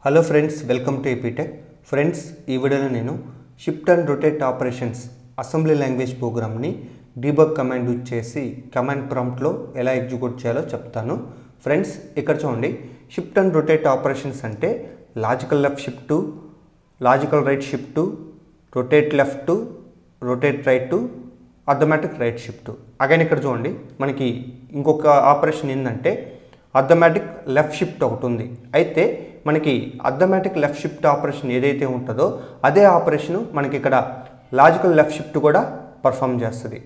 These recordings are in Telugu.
Hello friends, welcome to Aptech. Friends, ఈ వీడియోలో నేను shift and rotate operations assembly language ప్రోగ్రామ్ని డీబగ్ కమాండ్ యూజ్ చేసి కమాండ్ ప్రాంప్ట్లో ఎలా ఎగ్జిక్యూట్ చేయాలో చెప్తాను. ఫ్రెండ్స్, ఇక్కడ చూడండి, షిఫ్ట్ అండ్ రొటేట్ ఆపరేషన్స్ అంటే logical left shift two, logical right shift two, rotate left two, rotate right two, arithmetic right shift. Again ఇక్కడ చూడండి, మనకి ఇంకొక ఆపరేషన్ ఏంటంటే అర్థమెటిక్ లెఫ్ట్ షిఫ్ట్ ఒకటి ఉంది. అయితే మనకి అర్థమెటిక్ లెఫ్ట్ షిఫ్ట్ ఆపరేషన్ ఏదైతే ఉంటుందో అదే ఆపరేషను మనకి ఇక్కడ లాజికల్ లెఫ్ట్ షిఫ్ట్ కూడా పర్ఫామ్ చేస్తుంది.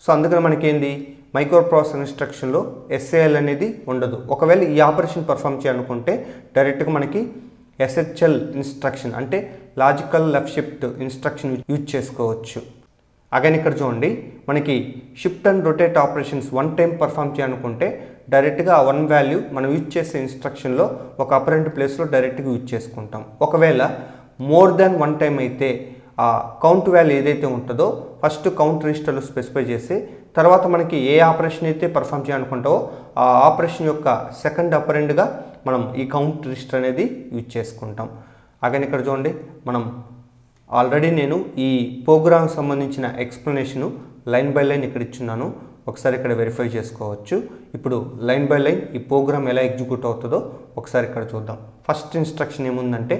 సో అందుకని మనకి ఏంది, మైక్రో ప్రాసెసర్ ఇన్స్ట్రక్షన్లో ఎస్ఏఎల్ అనేది ఉండదు. ఒకవేళ ఈ ఆపరేషన్ పర్ఫామ్ చేయాలనుకుంటే డైరెక్ట్గా మనకి ఎస్హెచ్ఎల్ ఇన్స్ట్రక్షన్ అంటే logical left shift instruction use చేసుకోవచ్చు. అగైన్ ఇక్కడ చూడండి, మనకి shift and rotate operations one time perform చేయాలనుకుంటే డైరెక్ట్గా ఆ వన్ వాల్యూ మనం యూజ్ చేసే ఇన్స్ట్రక్షన్లో ఒక అపరెంట్ ప్లేస్లో డైరెక్ట్గా యూజ్ చేసుకుంటాం. ఒకవేళ మోర్ దాన్ వన్ టైం అయితే ఆ కౌంట్ వాల్యూ ఏదైతే ఉంటుందో ఫస్ట్ కౌంట్ రిజిస్టర్లో స్పెసిఫై చేసి తర్వాత మనకి ఏ ఆపరేషన్ అయితే పర్ఫామ్ చేయాలనుకుంటావో ఆ ఆపరేషన్ యొక్క సెకండ్ అపరెంట్గా మనం ఈ కౌంట్ రిజిస్టర్ అనేది యూజ్ చేసుకుంటాం. అగైన్ ఇక్కడ చూడండి, మనం ఆల్రెడీ నేను ఈ ప్రోగ్రామ్ సంబంధించిన ఎక్స్ప్లెనేషను లైన్ బై లైన్ ఇక్కడ ఇచ్చున్నాను. ఒకసారి ఇక్కడ వెరిఫై చేసుకోవచ్చు. ఇప్పుడు లైన్ బై లైన్ ఈ ప్రోగ్రామ్ ఎలా ఎగ్జిక్యూట్ అవుతుందో ఒకసారి ఇక్కడ చూద్దాం. ఫస్ట్ ఇన్స్ట్రక్షన్ ఏముందంటే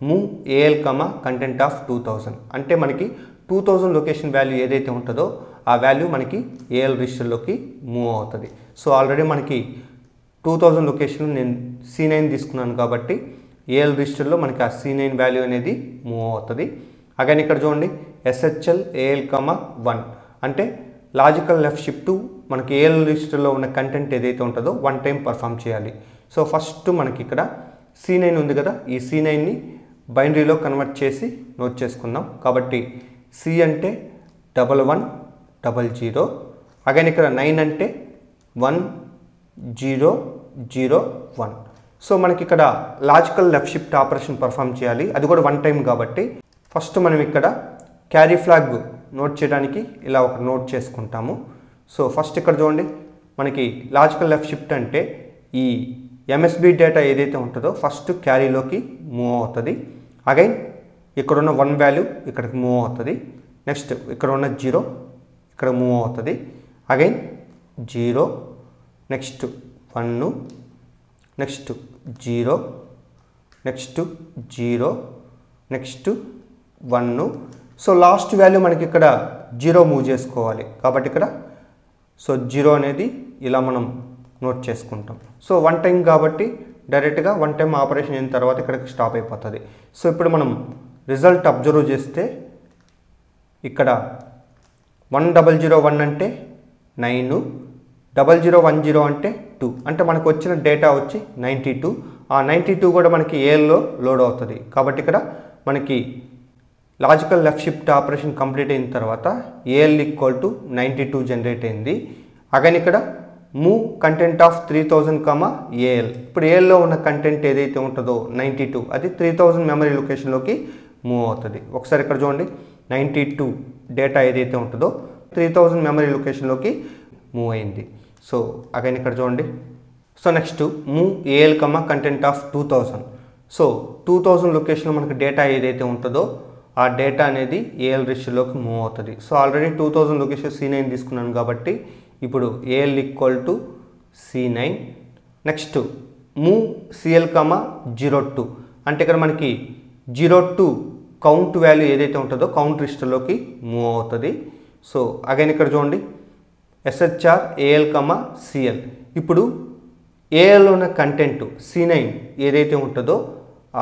మూవ్ ఏఎల్ కంటెంట్ ఆఫ్ 2000 అంటే మనకి 2000 లొకేషన్ వాల్యూ ఏదైతే ఉంటుందో ఆ వాల్యూ మనకి ఏఎల్ రిజిస్టర్లోకి మూవ్ అవుతుంది. సో ఆల్రెడీ మనకి 2000 లొకేషన్ నేను C9 తీసుకున్నాను కాబట్టి ఏఎల్ రిజిస్టర్లో మనకి ఆ C9 వాల్యూ అనేది మూవ్ అవుతుంది. అగైన్ ఇక్కడ చూడండి, ఎస్హెచ్ఎల్ ఏఎల్ 1 అంటే లాజికల్ లెఫ్ట్ షిఫ్ట్ మనకి ఏఎల్ రిజిస్టర్లో ఉన్న కంటెంట్ ఏదైతే ఉంటుందో వన్ టైం పర్ఫామ్ చేయాలి. సో ఫస్ట్ మనకి ఇక్కడ C9 ఉంది కదా, ఈ C9ని బైనరీలో కన్వర్ట్ చేసి నోట్ చేసుకుందాం. కాబట్టి C అంటే 1100. అగైన్ ఇక్కడ 9 అంటే 1001. సో మనకి ఇక్కడ logical left shift operation perform చేయాలి, అది కూడా వన్ టైం కాబట్టి ఫస్ట్ మనం ఇక్కడ క్యారీ ఫ్లాగ్ నోట్ చేయడానికి ఇలా ఒక నోట్ చేసుకుంటాము. సో ఫస్ట్ ఇక్కడ చూడండి, మనకి లాజికల్ లెఫ్ట్ షిఫ్ట్ అంటే ఈ ఎంఎస్బి డేటా ఏదైతే ఉంటుందో ఫస్ట్ క్యారీలోకి మూవ్ అవుతుంది. అగైన్ ఇక్కడ ఉన్న వన్ వాల్యూ ఇక్కడికి మూవ్ అవుతుంది. నెక్స్ట్ ఇక్కడ ఉన్న 0 ఇక్కడ మూవ్ అవుతుంది. Again 0, next 1, next 0, next 0, next 1. So last value మనకి ఇక్కడ 0 మూవ్ చేసుకోవాలి కాబట్టి ఇక్కడ 0 అనేది ఇలా మనం నోట్ చేసుకుంటాం. సో వన్ టైం కాబట్టి డైరెక్ట్గా వన్ టైం ఆపరేషన్ అయిన తర్వాత ఇక్కడికి స్టాప్ అయిపోతుంది. సో ఇప్పుడు మనం రిజల్ట్ అబ్జర్వ్ చేస్తే ఇక్కడ 1001 అంటే 9, 0010 అంటే 2 అంటే మనకు వచ్చిన డేటా వచ్చి 92. ఆ 92 కూడా మనకి ఏఎల్లో లోడ్ అవుతుంది కాబట్టి ఇక్కడ మనకి logical left shift operation complete అయిన తర్వాత ఏఎల్ ఈక్వల్ టు 92 జనరేట్ అయింది. అగైన్ ఇక్కడ మూవ్ కంటెంట్ ఆఫ్ 3000 ఏఎల్. ఇప్పుడు ఏఎల్లో ఉన్న కంటెంట్ ఏదైతే ఉంటుందో 92 అది 3000 మెమరీ లొకేషన్లోకి మూవ్ అవుతుంది. ఒకసారి ఇక్కడ చూడండి, 92 డేటా ఏదైతే ఉంటుందో 3000 మెమరీ లొకేషన్లోకి మూవ్ అయింది. సో అగైన్ ఇక్కడ చూడండి, so next move AL content of 2000. So 2000 లొకేషన్లో మనకి డేటా ఏదైతే ఉంటుందో ఆ డేటా అనేది ఏఎల్ రిజిస్టర్లోకి మూవ్ అవుతుంది. సో ఆల్రెడీ 2000 లొకేషన్ C9 తీసుకున్నాను కాబట్టి ఇప్పుడు AL equal to C9. Next move CL 02 అంటే ఇక్కడ మనకి 02 కౌంట్ వాల్యూ ఏదైతే ఉంటుందో కౌంట్ రిజిస్టర్లోకి మూవ్ అవుతుంది. సో అగైన్ ఇక్కడ చూడండి, SHR AL CL. ఇప్పుడు ఏఎల్లో ఉన్న కంటెంట్ C9 ఏదైతే ఉంటుందో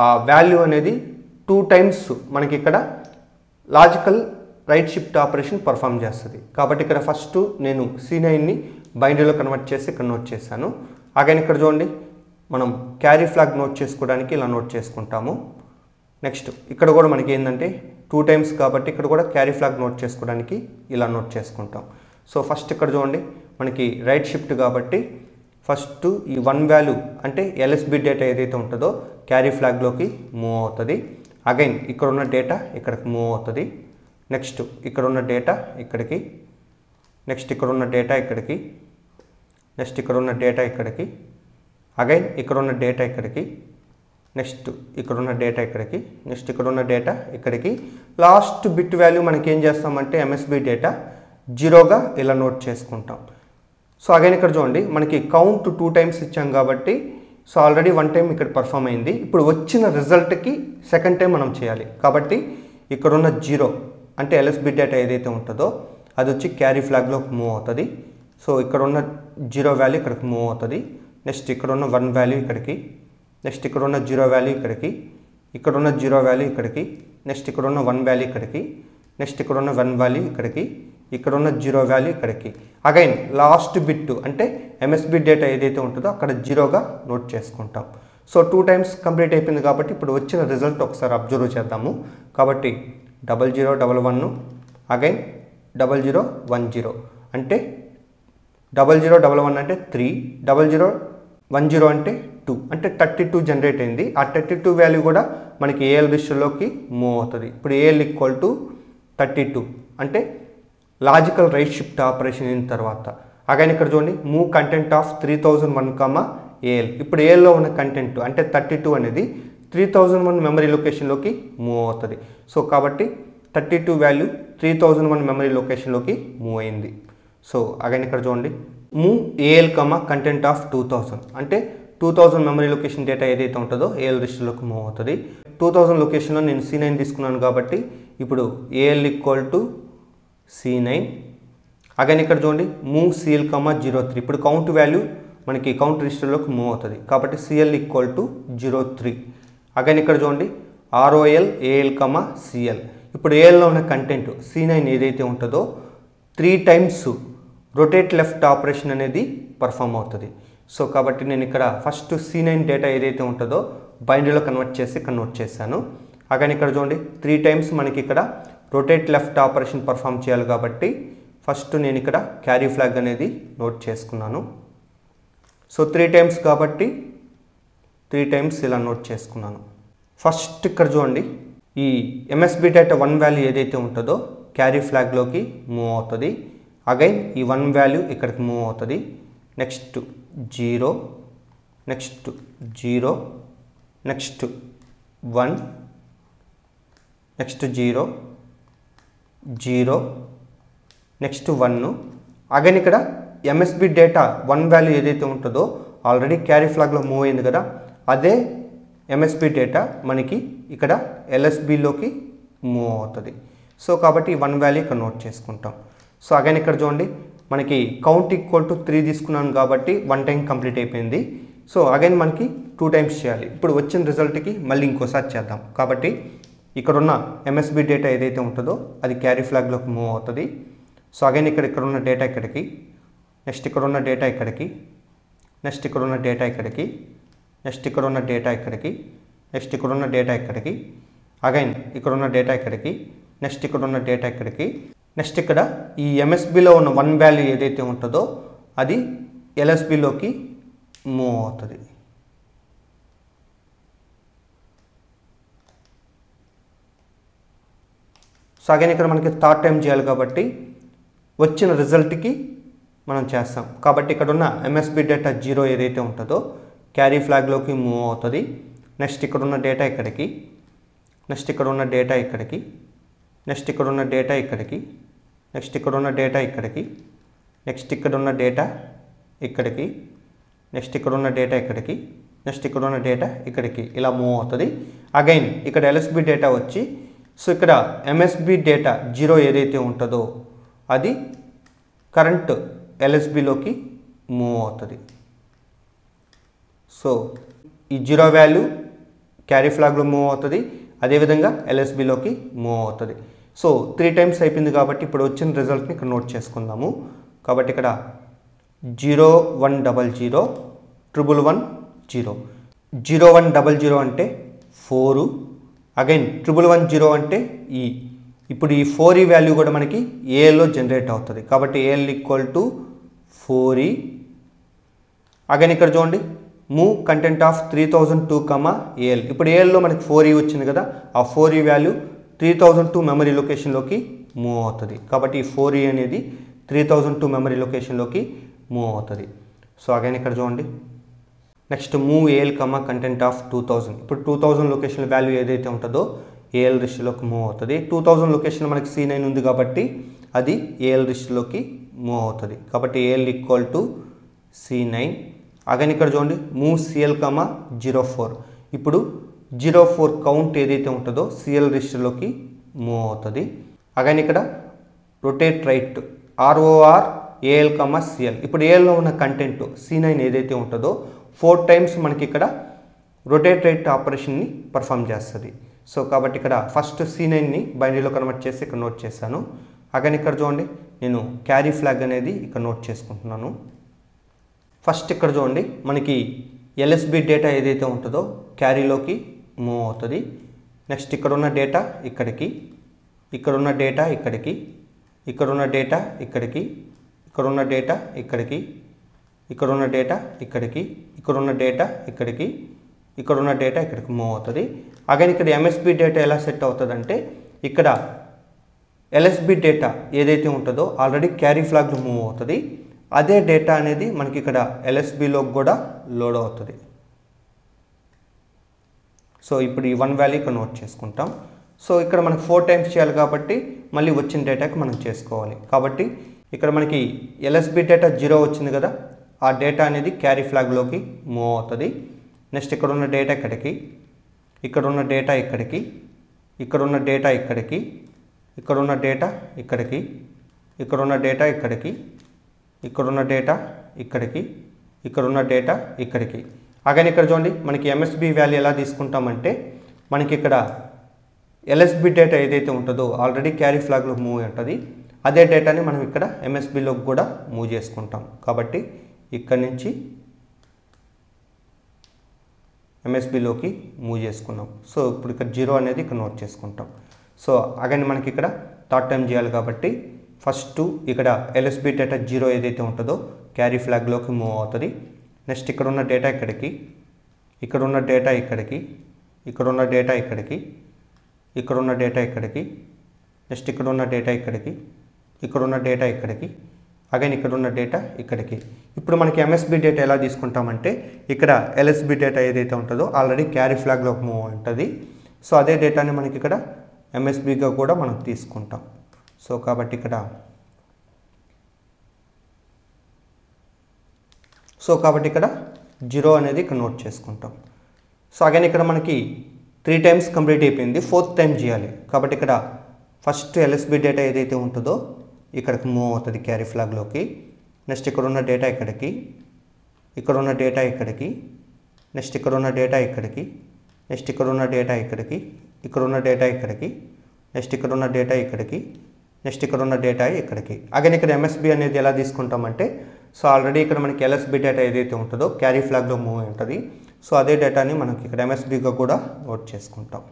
ఆ వాల్యూ అనేది 2 టైమ్స్ మనకి ఇక్కడ logical right shift operation perform చేస్తుంది. కాబట్టి ఇక్కడ ఫస్ట్ నేను C9ని బైనరీలో కన్వర్ట్ చేసి ఇక్కడ నోట్ చేశాను. అగైన్ ఇక్కడ చూడండి, మనం క్యారీ ఫ్లాగ్ నోట్ చేసుకోవడానికి ఇలా నోట్ చేసుకుంటాము. నెక్స్ట్ ఇక్కడ కూడా మనకి ఏంటంటే 2 టైమ్స్ కాబట్టి ఇక్కడ కూడా క్యారీ ఫ్లాగ్ నోట్ చేసుకోవడానికి ఇలా నోట్ చేసుకుంటాం. సో ఫస్ట్ ఇక్కడ చూడండి, మనకి రైట్ షిఫ్ట్ కాబట్టి ఫస్ట్ ఈ వన్ వాల్యూ అంటే ఎల్ఎస్బి డేటా ఏదైతే ఉంటుందో క్యారీ ఫ్లాగ్లోకి మూవ్ అవుతుంది. అగైన్ ఇక్కడ ఉన్న డేటా ఇక్కడికి మూవ్ అవుతుంది. నెక్స్ట్ ఇక్కడ ఉన్న డేటా ఇక్కడికి, నెక్స్ట్ ఇక్కడ ఉన్న డేటా ఇక్కడికి, నెక్స్ట్ ఇక్కడ ఉన్న డేటా ఇక్కడికి, అగైన్ ఇక్కడ ఉన్న డేటా ఇక్కడికి, నెక్స్ట్ ఇక్కడ ఉన్న డేటా ఇక్కడికి, నెక్స్ట్ ఇక్కడ ఉన్న డేటా ఇక్కడికి. లాస్ట్ బిట్ వాల్యూ మనకి ఏం చేస్తామంటే ఎంఎస్బి డేటా 0గా ఇలా నోట్ చేసుకుంటాం. సో అగైన్ ఇక్కడ చూడండి మనకి కౌంట్ 2 టైమ్స్ ఇచ్చాం కాబట్టి సో ఆల్రెడీ 1 టైం ఇక్కడ పర్ఫామ్ అయింది. ఇప్పుడు వచ్చిన రిజల్ట్కి సెకండ్ టైం మనం చేయాలి కాబట్టి ఇక్కడున్న 0 అంటే ఎల్ఎస్బి డేటా ఏదైతే ఉంటుందో అది వచ్చి క్యారీ ఫ్లాగ్లోకి మూవ్ అవుతుంది. సో ఇక్కడ ఉన్న 0 వాల్యూ ఇక్కడికి మూవ్ అవుతుంది. నెక్స్ట్ ఇక్కడ ఉన్న 1 వాల్యూ ఇక్కడికి, నెక్స్ట్ ఇక్కడ ఉన్న 0 వాల్యూ ఇక్కడికి, ఇక్కడ ఉన్న 0 వాల్యూ ఇక్కడికి, నెక్స్ట్ ఇక్కడ ఉన్న 1 వాల్యూ ఇక్కడికి, నెక్స్ట్ ఇక్కడ ఉన్న 1 వాల్యూ ఇక్కడికి, ఇక్కడ ఉన్న 0 వాల్యూ ఇక్కడికి. అగైన్ లాస్ట్ బిట్ అంటే ఎంఎస్బి డేటా ఏదైతే ఉంటుందో అక్కడ 0గా నోట్ చేసుకుంటాం. సో 2 టైమ్స్ కంప్లీట్ అయిపోయింది కాబట్టి ఇప్పుడు వచ్చిన రిజల్ట్ ఒకసారి అబ్జర్వ్ చేద్దాము. కాబట్టి 0011 అగైన్ 0010 అంటే 0011 అంటే 3, 0010 అంటే 2 అంటే 32 జనరేట్ అయింది. ఆ 32 వాల్యూ కూడా మనకి ఏఎల్ రిజిస్టర్లోకి మూవ్ అవుతుంది. ఇప్పుడు ఏఎల్ ఈక్వల్ టు 32 అంటే లాజికల్ రైట్ షిఫ్ట్ ఆపరేషన్ అయిన తర్వాత అగైన్ ఇక్కడ చూడండి మూవ్ కంటెంట్ ఆఫ్ 3001 ఏఎల్. ఇప్పుడు ఏఎల్లో ఉన్న కంటెంట్ అంటే 32 అనేది 3001 మెమరీ లొకేషన్లోకి మూవ్ అవుతుంది. సో కాబట్టి 32 వాల్యూ 3001 మెమరీ లొకేషన్లోకి మూవ్ అయింది. సో అగైన్ ఇక్కడ చూడండి మూవ్ ఏఎల్ కంటెంట్ ఆఫ్ 2000 అంటే 2000 మెమరీ లొకేషన్ డేటా ఏదైతే ఉంటుందో ఏఎల్ రిజిస్టర్లోకి మూవ్ అవుతుంది. 2000 లొకేషన్లో నేను C9 తీసుకున్నాను కాబట్టి ఇప్పుడు AL equal to C9. Again ఇక్కడ చూడండి మూవ్ CL 03 ఇప్పుడు కౌంట్ వాల్యూ మనకి కౌంట్ రిజిస్టర్లోకి మూవ్ అవుతుంది కాబట్టి CL ఈక్వల్ టు 03. అగైన్ ఇక్కడ చూడండి ROL AL CL ఇప్పుడు ఏఎల్లో ఉన్న కంటెంట్ C9 ఏదైతే ఉంటుందో 3 టైమ్స్ రొటేట్ లెఫ్ట్ ఆపరేషన్ అనేది పర్ఫామ్ అవుతుంది. సో కాబట్టి నేను ఇక్కడ ఫస్ట్ C9 డేటా ఏదైతే ఉంటుందో బైనరీలో కన్వర్ట్ చేశాను. అగైన్ ఇక్కడ చూడండి 3 టైమ్స్ మనకి ఇక్కడ రొటేట్ లెఫ్ట్ ఆపరేషన్ పర్ఫామ్ చేయాలి కాబట్టి ఫస్ట్ నేను ఇక్కడ క్యారీ ఫ్లాగ్ అనేది నోట్ చేసుకున్నాను. సో 3 టైమ్స్ కాబట్టి 3 టైమ్స్ ఇలా నోట్ చేసుకున్నాను. ఫస్ట్ ఇక్కడ చూడండి ఈ ఎంఎస్బి డేటా 1 వాల్యూ ఏదైతే ఉంటుందో క్యారీ ఫ్లాగ్లోకి మూవ్ అవుతుంది. అగైన్ ఈ 1 వాల్యూ ఇక్కడికి మూవ్ అవుతుంది. Next 0, next 0, next 1, next 0, 0, next 1. Again ఇక్కడ ఎంఎస్బి డేటా 1 వాల్యూ ఏదైతే ఉంటుందో ఆల్రెడీ క్యారీ ఫ్లాగ్లో మూవ్ అయింది కదా అదే ఎంఎస్బి డేటా మనకి ఇక్కడ ఎల్ఎస్బిలోకి మూవ్ అవుతుంది. సో కాబట్టి 1 వాల్యూ ఇక్కడ నోట్ చేసుకుంటాం. సో అగైన్ ఇక్కడ చూడండి మనకి కౌంట్ ఈక్వల్ టు 3 తీసుకున్నాను కాబట్టి 1 టైం కంప్లీట్ అయిపోయింది. సో అగైన్ మనకి 2 టైమ్స్ చేయాలి. ఇప్పుడు వచ్చిన రిజల్ట్కి మళ్ళీ ఇంకోసారి చేద్దాం. కాబట్టి ఇక్కడున్న ఎంఎస్బి డేటా ఏదైతే ఉంటుందో అది క్యారీ ఫ్లాగ్లోకి మూవ్ అవుతుంది. సో అగైన్ ఇక్కడ ఉన్న డేటా ఇక్కడికి, నెక్స్ట్ ఇక్కడ ఉన్న డేటా ఇక్కడికి, నెక్స్ట్ ఇక్కడ ఉన్న డేటా ఇక్కడికి, నెక్స్ట్ ఇక్కడ ఉన్న డేటా ఇక్కడికి, నెక్స్ట్ ఇక్కడ ఉన్న డేటా ఇక్కడికి, అగైన్ ఇక్కడ ఉన్న డేటా ఇక్కడికి, నెక్స్ట్ ఇక్కడ ఉన్న డేటా ఇక్కడికి, నెక్స్ట్ ఇక్కడ ఈ ఎంఎస్బిలో ఉన్న 1 వాల్యూ ఏదైతే ఉంటుందో అది ఎల్ఎస్బిలోకి మూవ్ అవుతుంది. సో అగైన్ ఇక్కడ మనకి 3rd టైం చేయాలి కాబట్టి వచ్చిన రిజల్ట్కి మనం చేస్తాం. కాబట్టి ఇక్కడ ఉన్న ఎంఎస్బి డేటా 0 ఏదైతే ఉంటుందో క్యారీ ఫ్లాగ్లోకి మూవ్ అవుతుంది. నెక్స్ట్ ఇక్కడ ఉన్న డేటా ఇక్కడికి, నెక్స్ట్ ఇక్కడ ఉన్న డేటా ఇక్కడికి, నెక్స్ట్ ఇక్కడ ఉన్న డేటా ఇక్కడికి, నెక్స్ట్ ఇక్కడ ఉన్న డేటా ఇక్కడికి, నెక్స్ట్ ఇక్కడ ఉన్న డేటా ఇక్కడికి, నెక్స్ట్ ఇక్కడ ఉన్న డేటా ఇక్కడికి, నెక్స్ట్ ఇక్కడ ఉన్న డేటా ఇక్కడికి ఇలా మూవ్ అవుతుంది. అగైన్ ఇక్కడ ఎల్ఎస్బి డేటా వచ్చి సో ఇక్కడ ఎంఎస్బి డేటా 0 ఏదైతే ఉంటుందో అది కరెంట్ ఎల్ఎస్బిలోకి మూవ్ అవుతుంది. సో ఈ 0 వాల్యూ క్యారీ ఫ్లాగ్లో మూవ్ అవుతుంది, అదేవిధంగా ఎల్ఎస్బిలోకి మూవ్ అవుతుంది. సో 3 టైమ్స్ అయిపోయింది కాబట్టి ఇప్పుడు వచ్చిన రిజల్ట్ని ఇక్కడ నోట్ చేసుకుందాము. కాబట్టి ఇక్కడ 0100 111 0100 అంటే 4, అగైన్ 1110 అంటే ఇప్పుడు ఈ 4e వాల్యూ కూడా మనకి ఏఎల్లో జనరేట్ అవుతుంది కాబట్టి AL equal to 4e. Again ఇక్కడ చూడండి మూవ్ కంటెంట్ ఆఫ్ 3002 ఏఎల్. ఇప్పుడు ఏఎల్లో మనకి 4e వచ్చింది కదా ఆ 4e వాల్యూ 3002 మెమరీ లొకేషన్లోకి మూవ్ అవుతుంది కాబట్టి ఈ 4e అనేది 3002 మెమరీ లొకేషన్లోకి మూవ్ అవుతుంది. సో అగైన్ ఇక్కడ చూడండి next move AL comma content of 2000. ఇప్పుడు 2000 లొకేషన్ వాల్యూ ఏదైతే ఉంటుందో ఏఎల్ లిస్టులోకి మూవ్ అవుతుంది. 2000 లొకేషన్ మనకి C9 ఉంది కాబట్టి అది ఏఎల్ లిస్టులోకి మూవ్ అవుతుంది. కాబట్టి AL equal to C9. Again ఇక్కడ చూడండి మూవ్ CL కమా 04. ఇప్పుడు 04 కౌంట్ ఏదైతే ఉంటుందో సిఎల్ లిస్టులోకి మూవ్ అవుతుంది. అగైన్ ఇక్కడ రొటేట్ రైట్ ROR ఏఎల్ కమా CL. ఇప్పుడు ఏఎల్లో ఉన్న కంటెంట్ C9 ఏదైతే ఉంటుందో 4 టైమ్స్ మనకి ఇక్కడ రొటేట్ రైట్ ఆపరేషన్ని పర్ఫామ్ చేస్తుంది. సో కాబట్టి ఇక్కడ ఫస్ట్ C9ని బైనరీలో కన్వర్ట్ చేసి ఇక్కడ నోట్ చేశాను. అగైన్ ఇక్కడ చూడండి నేను క్యారీ ఫ్లాగ్ అనేది ఇక్కడ నోట్ చేసుకుంటున్నాను. ఫస్ట్ ఇక్కడ చూడండి మనకి LSB డేటా ఏదైతే ఉంటుందో క్యారీలోకి మూవ్ అవుతుంది. నెక్స్ట్ ఇక్కడ ఉన్న డేటా ఇక్కడికి, ఇక్కడ ఉన్న డేటా ఇక్కడికి, ఇక్కడ ఉన్న డేటా ఇక్కడికి, ఇక్కడ ఉన్న డేటా ఇక్కడికి, ఇక్కడ ఉన్న డేటా ఇక్కడికి, ఇక్కడ ఉన్న డేటా ఇక్కడికి, ఇక్కడ ఉన్న డేటా ఇక్కడికి మూవ్ అవుతుంది. అగైన్ ఇక్కడ MSB డేటా ఎలా సెట్ అవుతుంది అంటే ఇక్కడ LSB డేటా ఏదైతే ఉంటుందో ఆల్రెడీ క్యారీ ఫ్లాగ్లో మూవ్ అవుతుంది. అదే డేటా అనేది మనకి ఇక్కడ LSBలో కూడా లోడ్ అవుతుంది. సో ఇప్పుడు ఈ 1 వాల్యూ ఇక్కడ నోట్ చేసుకుంటాం. సో ఇక్కడ మనకు 4 టైమ్స్ చేయాలి కాబట్టి మళ్ళీ వచ్చిన డేటాకి మనం చేసుకోవాలి. కాబట్టి ఇక్కడ మనకి LSB డేటా 0 వచ్చింది కదా, ఆ డేటా అనేది క్యారీ ఫ్లాగ్లోకి మూవ్ అవుతుంది. నెక్స్ట్ ఇక్కడ ఉన్న డేటా ఇక్కడికి, ఇక్కడ ఉన్న డేటా ఇక్కడికి, ఇక్కడ ఉన్న డేటా ఇక్కడికి, ఇక్కడ ఉన్న డేటా ఇక్కడికి, ఇక్కడ ఉన్న డేటా ఇక్కడికి, ఇక్కడ ఉన్న డేటా ఇక్కడికి, ఇక్కడ ఉన్న డేటా ఇక్కడికి. అగైన్ ఇక్కడ చూడండి మనకి MSB వాల్యూ ఎలా తీసుకుంటామంటే మనకి ఇక్కడ LSB డేటా ఏదైతే ఉంటుందో ఆల్రెడీ క్యారీ ఫ్లాగ్లో మూవ్ ఉంటుంది. అదే డేటాని మనం ఇక్కడ MSBలోకి కూడా మూవ్ చేసుకుంటాం. కాబట్టి ఇక్కడ నుంచి MSBలోకి మూవ్ చేసుకున్నాం. సో ఇప్పుడు ఇక్కడ 0 అనేది ఇక్కడ నోట్ చేసుకుంటాం. సో అగైన్ మనకి ఇక్కడ థర్డ్ టైం చేయాలి కాబట్టి ఫస్ట్ ఇక్కడ LSB డేటా 0 ఏదైతే ఉంటుందో క్యారీ ఫ్లాగ్లోకి మూవ్ అవుతుంది. నెక్స్ట్ ఇక్కడ ఉన్న డేటా ఇక్కడికి, ఇక్కడ ఉన్న డేటా ఇక్కడికి, ఇక్కడ ఉన్న డేటా ఇక్కడికి, ఇక్కడ ఉన్న డేటా ఇక్కడికి, నెక్స్ట్ ఇక్కడ ఉన్న డేటా ఇక్కడికి, ఇక్కడ ఉన్న డేటా ఇక్కడికి, అగైన్ ఇక్కడ ఉన్న డేటా ఇక్కడికి. ఇప్పుడు మనకి MSB డేటా ఎలా తీసుకుంటామంటే ఇక్కడ LSB డేటా ఏదైతే ఉంటుందో ఆల్రెడీ క్యారీ ఫ్లాగ్లోకి మూవ్ ఉంటుంది. సో అదే డేటాని మనకి ఇక్కడ MSBగా కూడా మనం తీసుకుంటాం. సో కాబట్టి ఇక్కడ ఇక్కడ 0 అనేది ఇక్కడ నోట్ చేసుకుంటాం. సో అగైన్ ఇక్కడ మనకి 3 టైమ్స్ కంప్లీట్ అయిపోయింది, 4th టైం చేయాలి. కాబట్టి ఇక్కడ ఫస్ట్ LSB డేటా ఏదైతే ఉంటుందో ఇక్కడికి మూవ్ అవుతుంది క్యారీ ఫ్లాగ్లోకి. నెక్స్ట్ ఇక్కడ ఉన్న డేటా ఇక్కడికి, ఇక్కడ ఉన్న డేటా ఇక్కడికి, నెక్స్ట్ ఇక్కడ ఉన్న డేటా ఇక్కడికి, నెక్స్ట్ ఇక్కడ ఉన్న డేటా ఇక్కడికి, ఇక్కడ ఉన్న డేటా ఇక్కడికి, నెక్స్ట్ ఇక్కడ ఉన్న డేటా ఇక్కడికి, నెక్స్ట్ ఇక్కడ ఉన్న డేటా ఇక్కడికి. అగైన్ ఇక్కడ MSB అనేది ఎలా తీసుకుంటామంటే సో ఆల్రెడీ ఇక్కడ మనకి LSB డేటా ఏదైతే ఉంటుందో క్యారీ ఫ్లాగ్లో మూవ్ ఉంటుంది. సో అదే డేటాని మనకి ఇక్కడ MSBగా కూడా నోట్ చేసుకుంటాం.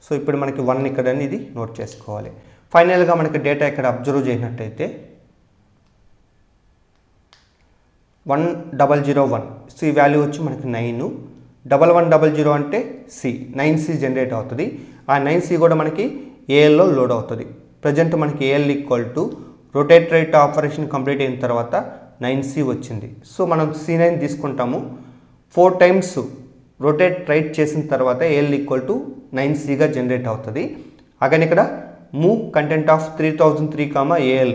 సో ఇప్పుడు మనకి 1 ఇక్కడ అనేది నోట్ చేసుకోవాలి. ఫైనల్గా మనకి డేటా ఇక్కడ అబ్జర్వ్ చేసినట్టయితే 1001. సో ఈ వాల్యూ వచ్చి మనకి 9. 1100 అంటే C9C జనరేట్ అవుతుంది. ఆ 9C కూడా మనకి ఏఎల్లో లోడ్ అవుతుంది. ప్రజెంట్ మనకి AL equal to rotate right operation complete అయిన తర్వాత 9C వచ్చింది. సో మనం C9 తీసుకుంటాము. 4 టైమ్స్ రొటేట్ రైట్ చేసిన తర్వాత ఏఎల్ ఈక్వల్ టు 9Cగా జనరేట్ అవుతుంది. అగైన్ ఇక్కడ మూవ్ కంటెంట్ ఆఫ్ 3003, AL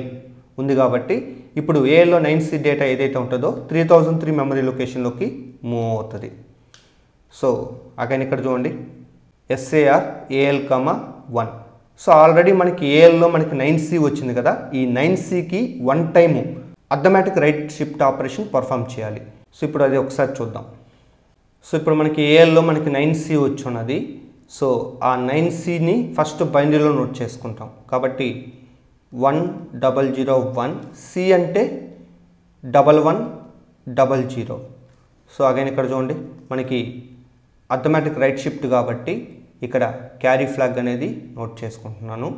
ఉంది కాబట్టి ఇప్పుడు ఏఎల్లో 9C డేటా ఏదైతే ఉంటుందో 3003 మెమరీ లొకేషన్లోకి మూవ్ అవుతుంది. సో అగైన్ ఇక్కడ చూడండి SAR AL, 1. సో ఆల్రెడీ మనకి ఏఎల్లో మనకి 9C వచ్చింది కదా, ఈ 9Cకి 1 time arithmetic right shift operation perform చేయాలి. సో ఇప్పుడు అది ఒకసారి చూద్దాం. సో ఇప్పుడు మనకి ఏఎల్లో మనకి 9C వచ్చి ఉన్నది. సో ఆ 9Cని ఫస్ట్ బైనరీలో నోట్ చేసుకుంటాం. కాబట్టి 1001, C అంటే 1100. సో అగైన్ ఇక్కడ చూడండి మనకి అథమెటిక్ రైట్ షిఫ్ట్ కాబట్టి ఇక్కడ క్యారీ ఫ్లాగ్ అనేది నోట్ చేసుకుంటున్నాను.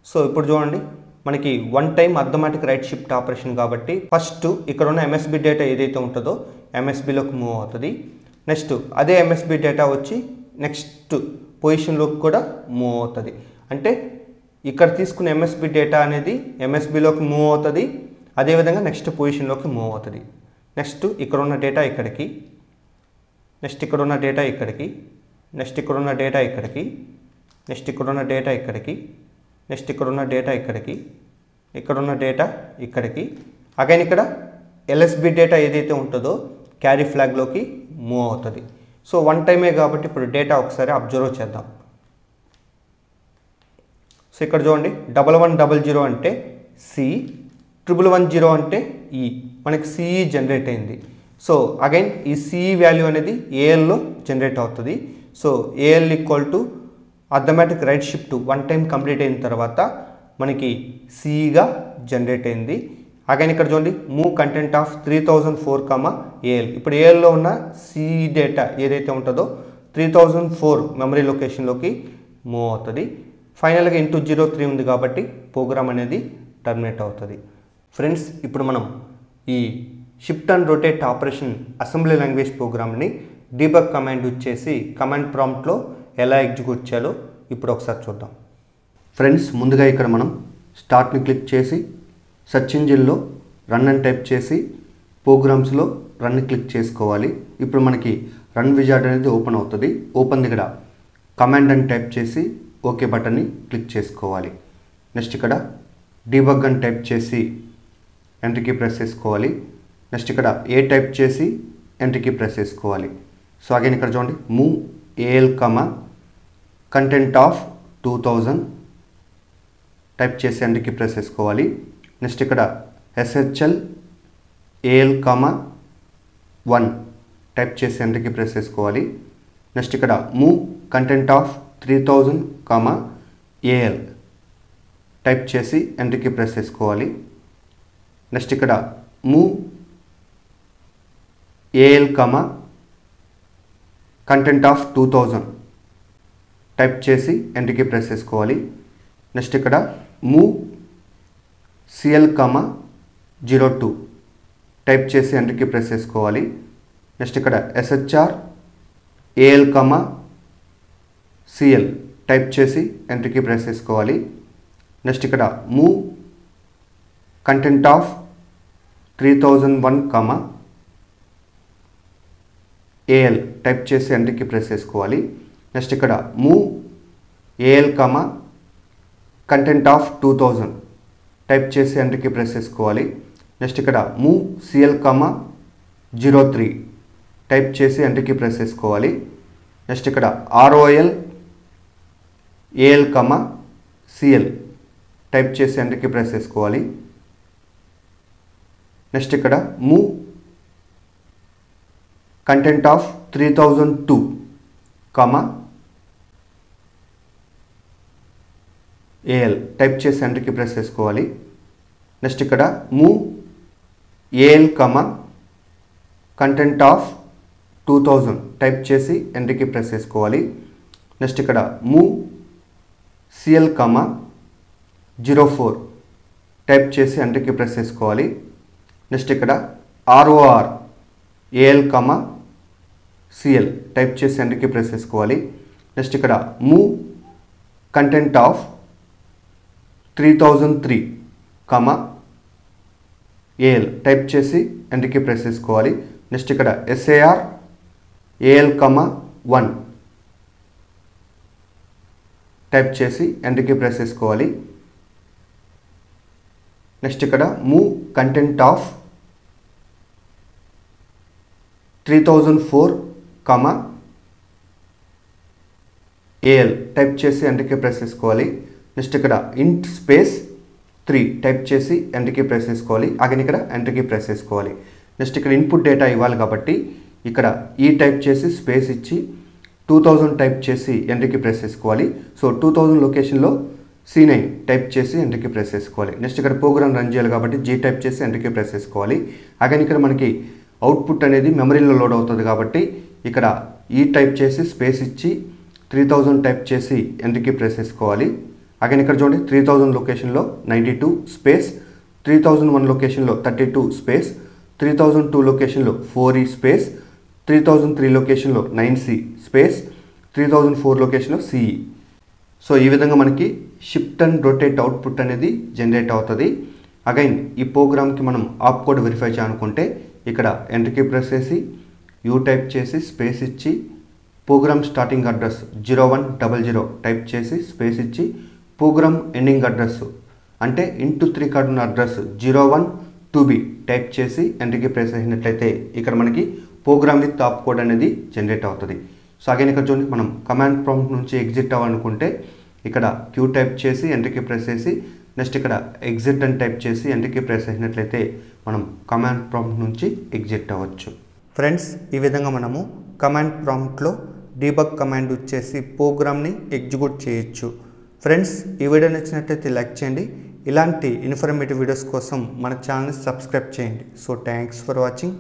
సో ఇప్పుడు చూడండి మనకి 1 time arithmetic right shift operation కాబట్టి ఫస్ట్ ఇక్కడ ఉన్న MSB డేటా ఏదైతే ఉంటుందో MSBలోకి మూవ్ అవుతుంది. నెక్స్ట్ అదే MSB డేటా వచ్చి నెక్స్ట్ పొజిషన్లోకి కూడా మూవ్ అవుతుంది. అంటే ఇక్కడ తీసుకున్న MSB డేటా అనేది MSBలోకి మూవ్ అవుతుంది. అదేవిధంగా నెక్స్ట్ పొజిషన్లోకి మూవ్ అవుతుంది. నెక్స్ట్ ఇక్కడ ఉన్న డేటా ఇక్కడికి, నెక్స్ట్ ఇక్కడ ఉన్న డేటా ఇక్కడికి, నెక్స్ట్ ఇక్కడ ఉన్న డేటా ఇక్కడికి, నెక్స్ట్ ఇక్కడ ఉన్న డేటా ఇక్కడికి, నెక్స్ట్ ఇక్కడ ఉన్న డేటా ఇక్కడికి, ఇక్కడ ఉన్న డేటా ఇక్కడికి, అగైన్ ఇక్కడ ఎల్ఎస్బి డేటా ఏదైతే ఉంటుందో క్యారీ ఫ్లాగ్లోకి మూవ్ అవుతుంది. సో వన్ టైమే కాబట్టి ఇప్పుడు డేటా ఒకసారి అబ్జర్వ్ చేద్దాం. సో ఇక్కడ చూడండి 1100 అంటే సి, 1110 అంటే ఈ, మనకి సిఈ జనరేట్ అయింది. సో అగైన్ ఈ సిఈ వాల్యూ అనేది ఏఎల్లో జనరేట్ అవుతుంది. So AL equal to arithmetic right shift one time complete అయిన తర్వాత మనకి సిఈగా జనరేట్ అయింది. అగైన్ ఇక్కడ చూడండి మూవ్ కంటెంట్ ఆఫ్ 3004, ఏఎల్. ఇప్పుడు ఏఎల్లో ఉన్న సిఈ డేటా ఏదైతే ఉంటుందో 3004 మెమరీ లొకేషన్లోకి మూవ్ అవుతుంది. ఫైనల్గా ఇంటూ 03 ఉంది కాబట్టి ప్రోగ్రామ్ అనేది టర్మినేట్ అవుతుంది. ఫ్రెండ్స్, ఇప్పుడు మనం ఈ shift and rotate operation assembly language ప్రోగ్రామ్ని డీబగ్ కమాండ్ యూజ్ చేసి కమాండ్ ప్రాంప్ట్లో ఎలా ఎగ్జిక్యూట్ చేయాలో ఇప్పుడు ఒకసారి చూద్దాం. ఫ్రెండ్స్, ముందుగా ఇక్కడ మనం స్టార్ట్ని క్లిక్ చేసి సెర్చ్ ఇంజిన్లో రన్ అని టైప్ చేసి ప్రోగ్రామ్స్లో రన్ని క్లిక్ చేసుకోవాలి. ఇప్పుడు మనకి రన్ విజార్డ్ అనేది ఓపెన్ అవుతుంది. ఓపెన్ దగ్గర కమాండ్ అని టైప్ చేసి ఓకే బటన్ని క్లిక్ చేసుకోవాలి. నెక్స్ట్ ఇక్కడ డీబగ్ అని టైప్ చేసి ఎంటర్కి ప్రెస్ చేసుకోవాలి. నెక్స్ట్ ఇక్కడ ఏ టైప్ చేసి ఎంటర్కి ప్రెస్ చేసుకోవాలి. సో అగైన్ ఇక్కడ చూడండి move AL content of 2000 type చేసి ఎంటర్కి ప్రెస్ చేసుకోవాలి. నెక్స్ట్ ఇక్కడ ఎస్హెచ్ఎల్ ఏఎల్ 1 టైప్ చేసి ఎంటర్కి ప్రెస్ చేసుకోవాలి. నెక్స్ట్ ఇక్కడ move content of 3000, AL type చేసి ఎంటర్కి ప్రెస్ చేసుకోవాలి. నెక్స్ట్ ఇక్కడ move AL content of 2000 type చేసి ఎంటర్కి ప్రెస్ చేసుకోవాలి. నెక్స్ట్ ఇక్కడ మూవ్ సిఎల్ 02 టైప్ చేసి ఎంటర్కి ప్రెస్ చేసుకోవాలి. నెక్స్ట్ ఇక్కడ ఎస్హెచ్ఆర్ ఏఎల్ సిఎల్ టైప్ చేసి ఎంటర్కి ప్రెస్ చేసుకోవాలి. నెక్స్ట్ ఇక్కడ move content of 3001, AL type చేసి ఎంటర్కి ప్రెస్ చేసుకోవాలి. నెక్స్ట్ ఇక్కడ move AL content of 2000 type చేసి ఎంటర్కి ప్రెస్ చేసుకోవాలి. నెక్స్ట్ ఇక్కడ మూవ్ సిఎల్ 03 టైప్ చేసి ఎంటర్కి ప్రెస్ చేసుకోవాలి. నెక్స్ట్ ఇక్కడ ఆర్ఓఎల్ ఏఎల్ సిఎల్ టైప్ చేసి ఎంటర్కి ప్రెస్ చేసుకోవాలి. నెక్స్ట్ ఇక్కడ move content of 3002, AL type చేసి ఎంటర్కి ప్రెస్ చేసుకోవాలి. నెక్స్ట్ ఇక్కడ move AL content of 2000 type చేసి ఎంటర్కి ప్రెస్ చేసుకోవాలి. నెక్స్ట్ ఇక్కడ మూవ్ సిఎల్ 04 టైప్ చేసి ఎంటర్కి ప్రెస్ చేసుకోవాలి. నెక్స్ట్ ఇక్కడ ఆర్ఓఆర్ ఏఎల్ సిఎల్ టైప్ చేసి ఎంటర్కి ప్రెస్ చేసుకోవాలి. నెక్స్ట్ ఇక్కడ move content of 3003, AL type చేసి ఎంటర్కి ప్రెస్ చేసుకోవాలి. నెక్స్ట్ ఇక్కడ ఎస్ఏఆర్ ఏఎల్ 1 టైప్ చేసి ఎంటర్కి ప్రెస్ చేసుకోవాలి. నెక్స్ట్ ఇక్కడ move content of 3004, AL type చేసి ఎంటర్కి ప్రెస్ చేసుకోవాలి. నెక్స్ట్ ఇక్కడ ఇంట్ స్పేస్ 3 టైప్ చేసి ఎంటర్కి ప్రెస్ చేసుకోవాలి. అగైన్ ఇక్కడ ఎంటర్కి ప్రెస్ చేసుకోవాలి. నెక్స్ట్ ఇక్కడ ఇన్పుట్ డేటా ఇవ్వాలి కాబట్టి ఇక్కడ ఈ టైప్ చేసి స్పేస్ ఇచ్చి 2000 టైప్ చేసి ఎంటర్కి ప్రెస్ చేసుకోవాలి. సో 2000 లొకేషన్లో C9 టైప్ చేసి ఎంటర్కి ప్రెస్ చేసుకోవాలి. నెక్స్ట్ ఇక్కడ ప్రోగ్రామ్ రన్ చేయాలి కాబట్టి G టైప్ చేసి ఎంటర్కి ప్రెస్ చేసుకోవాలి. అగైన్ ఇక్కడ మనకి అవుట్పుట్ అనేది మెమరీలో లోడ్ అవుతుంది కాబట్టి ఇక్కడ ఈ టైప్ చేసి స్పేస్ ఇచ్చి 3000 టైప్ చేసి ఎంటర్కి ప్రెస్ చేసుకోవాలి. అగైన్ ఇక్కడ చూడండి 3000 లొకేషన్లో 92 స్పేస్, 3001 లొకేషన్లో 32 స్పేస్, 3002 లొకేషన్లో 4E స్పేస్, 3003 లొకేషన్లో 9C స్పేస్, 3004 లొకేషన్లో CE. సో ఈ విధంగా మనకి షిఫ్ట్ అండ్ రొటేట్ అవుట్పుట్ అనేది జనరేట్ అవుతుంది. అగైన్ ఈ ప్రోగ్రామ్కి మనం ఆప్ కోడ్ వెరిఫై చేయాలనుకుంటే ఇక్కడ ఎంటర్ కీ ప్రెస్ చేసి యూ టైప్ చేసి స్పేస్ ఇచ్చి ప్రోగ్రామ్ స్టార్టింగ్ అడ్రస్ 0100 టైప్ చేసి స్పేస్ ఇచ్చి ప్రోగ్రామ్ ఎండింగ్ అడ్రస్ అంటే ఇంటూ 3 కార్డు ఉన్న అడ్రస్ 01 టైప్ చేసి ఎంటర్ కీ ప్రెస్ చేసినట్లయితే ఇక్కడ మనకి ప్రోగ్రామ్ విత్ ఆప్ కోడ్ అనేది జనరేట్ అవుతుంది. సో అగైన్ ఇక్కడ చూడండి, మనం కమాండ్ ప్రాంప్ట్ నుంచి ఎగ్జిట్ అవ్వాలనుకుంటే ఇక్కడ క్యూ టైప్ చేసి ఎంటర్ కీ ప్రెస్ చేసి నెక్స్ట్ ఇక్కడ ఎగ్జిట్ అని టైప్ చేసి ఎంటర్ కీ ప్రెస్ చేసినట్లయితే మనం కమాండ్ ప్రాంప్ట్ నుంచి ఎగ్జిట్ అవ్వచ్చు. ఫ్రెండ్స్, ఈ విధంగా మనము కమాండ్ ప్రాంప్ట్లో డీబగ్ కమాండ్ యూజ్ చేసి ప్రోగ్రామ్ని ఎగ్జిక్యూట్ చేయొచ్చు. ఫ్రెండ్స్, ఈ వీడియో నచ్చినట్లయితే లైక్ చేయండి. ఇలాంటి ఇన్ఫర్మేటివ్ వీడియోస్ కోసం మన ఛానల్ని సబ్స్క్రైబ్ చేయండి. So thanks for watching.